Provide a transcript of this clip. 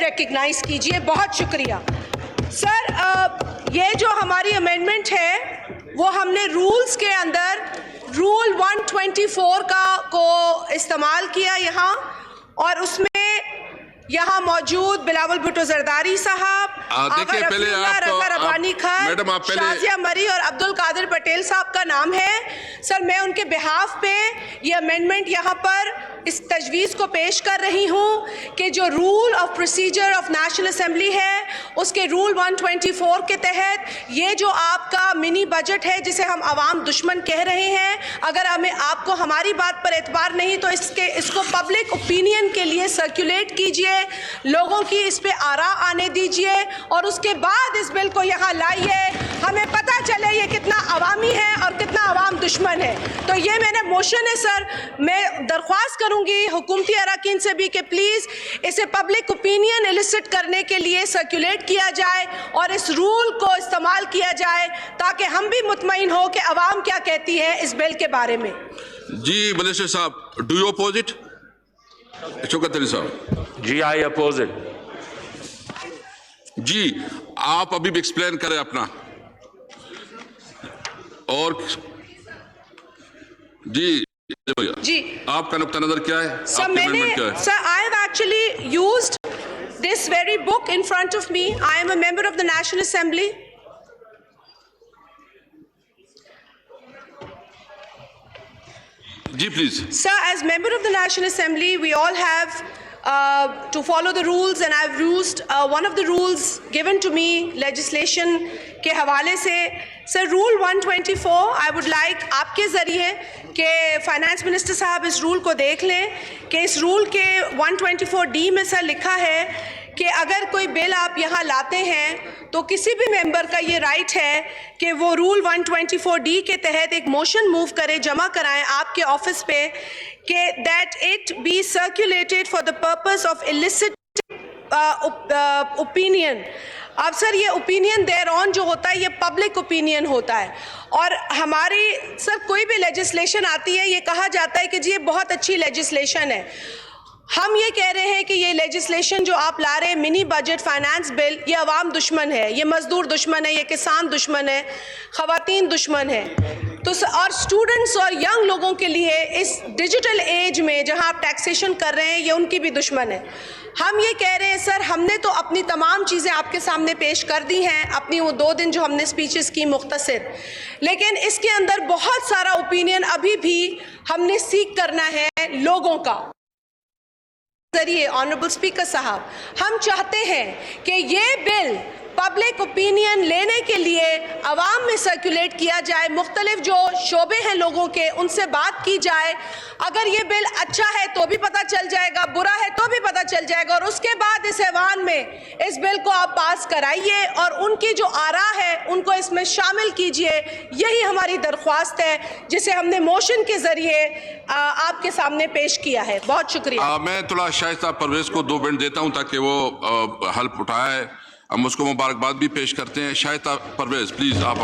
Recognise کیجئے. بہت شکریہ سر. یہ جو ہماری امینڈمنٹ ہے وہ ہم نے رولز کے اندر رول 124 کو استعمال کیا یہاں, اور اس میں یہاں موجود بلاول بھٹو زرداری صاحب, دیکھیں پہلے رضا ربانی خان, شازیہ مری اور عبد القادر پٹیل صاحب کا نام ہے. سر میں ان کے بہاف پہ یہ امینڈمنٹ یہاں پر اس تجویز کو پیش کر رہی ہوں کہ جو rule of procedure of National Assembly ہے اس کے رول 124 کے تحت یہ جو آپ کا منی بجٹ ہے جسے ہم عوام دشمن کہہ رہے ہیں, اگر آپ کو ہماری بات پر اعتبار نہیں تو اس کو پبلک اوپینین کے لیے سرکولیٹ کیجئے, لوگوں کی اس پہ آراء آنے دیجئے اور اس کے بعد اس بل کو یہاں لائیے, ہمیں پتہ چلے یہ کتنا عوامی ہے اور کتنا عوام دشمن ہے. تو یہ میں نے موشن ہے سر. میں درخواست کروں گی حکومتی اراکین سے بھی کہ پلیز اسے پبلک اوپینین ایلیسٹ کرنے کے لیے سرکولیٹ کیا جائے اور اس رول کو استعمال کیا جائے تاکہ ہم بھی مطمئن ہو کہ عوام کیا کہتی ہے اس بل کے بارے میں. جی منسٹر صاحب, do you oppose it? Shaukat Ali صاحب. جی آئی اپوز اٹ. جی آپ ابھی بھی ایکسپلین کریں اپنا. اور جی آپ کا نقطہ نظر کیا ہے؟ سر میں نے I have actually used this very book in front of me. I am a member of the National Assembly. جی please. Sir, as member of the National Assembly, we all have to follow the rules, and I've used one of the rules given to me legislation کے حوالے سے. سر role 124 I would like آپ کے ذریعے کہ finance minister صاحب اس role کو دیکھ لیں کہ اس رول کے 124D میں سر لکھا ہے کہ اگر کوئی بل آپ یہاں لاتے ہیں تو کسی بھی ممبر کا یہ رائٹ ہے کہ وہ رول 124D کے تحت ایک موشن موو کرے, جمع کرائیں آپ کے آفس پہ کہ that it be circulated for the purpose of illicit opinion. اب سر یہ اوپینین دیر آن جو ہوتا ہے یہ پبلک اوپینین ہوتا ہے, اور ہماری سر کوئی بھی لیجسلیشن آتی ہے یہ کہا جاتا ہے کہ جی یہ بہت اچھی لیجسلیشن ہے. ہم یہ کہہ رہے ہیں کہ یہ لیجسلیشن جو آپ لا رہے ہیں منی بجٹ فائنانس بل, یہ عوام دشمن ہے, یہ مزدور دشمن ہے, یہ کسان دشمن ہے, خواتین دشمن ہے. تو اور اسٹوڈنٹس اور ینگ لوگوں کے لیے اس ڈیجیٹل ایج میں جہاں آپ ٹیکسیشن کر رہے ہیں یہ ان کی بھی دشمن ہے. ہم یہ کہہ رہے ہیں سر ہم نے تو اپنی تمام چیزیں آپ کے سامنے پیش کر دی ہیں, اپنی وہ 2 دن جو ہم نے سپیچز کی مختصر, لیکن اس کے اندر بہت سارا اوپینین ابھی بھی ہم نے سیکھ کرنا ہے لوگوں کا ذریعے. آنریبل اسپیکر صاحب, ہم چاہتے ہیں کہ یہ بل پبلک اوپینین لینے کے لیے عوام میں سرکولیٹ کیا جائے, مختلف جو شعبے ہیں لوگوں کے ان سے بات کی جائے. اگر یہ بل اچھا ہے تو بھی پتہ چل جائے گا, برا ہے تو بھی پتہ چل جائے گا, اور اس کے بعد اس ایوان میں اس بل کو آپ پاس کرائیے اور ان کی جو آراء ہے ان کو اس میں شامل کیجئے. یہی ہماری درخواست ہے جسے ہم نے موشن کے ذریعے آپ کے سامنے پیش کیا ہے. بہت شکریہ. میں تھوڑا شائستہ پرویز کو 2 منٹ دیتا ہوں تاکہ وہ حلف اٹھائے, ہم اس کو مبارکباد بھی پیش کرتے ہیں. شائستہ پرویز پلیز آپ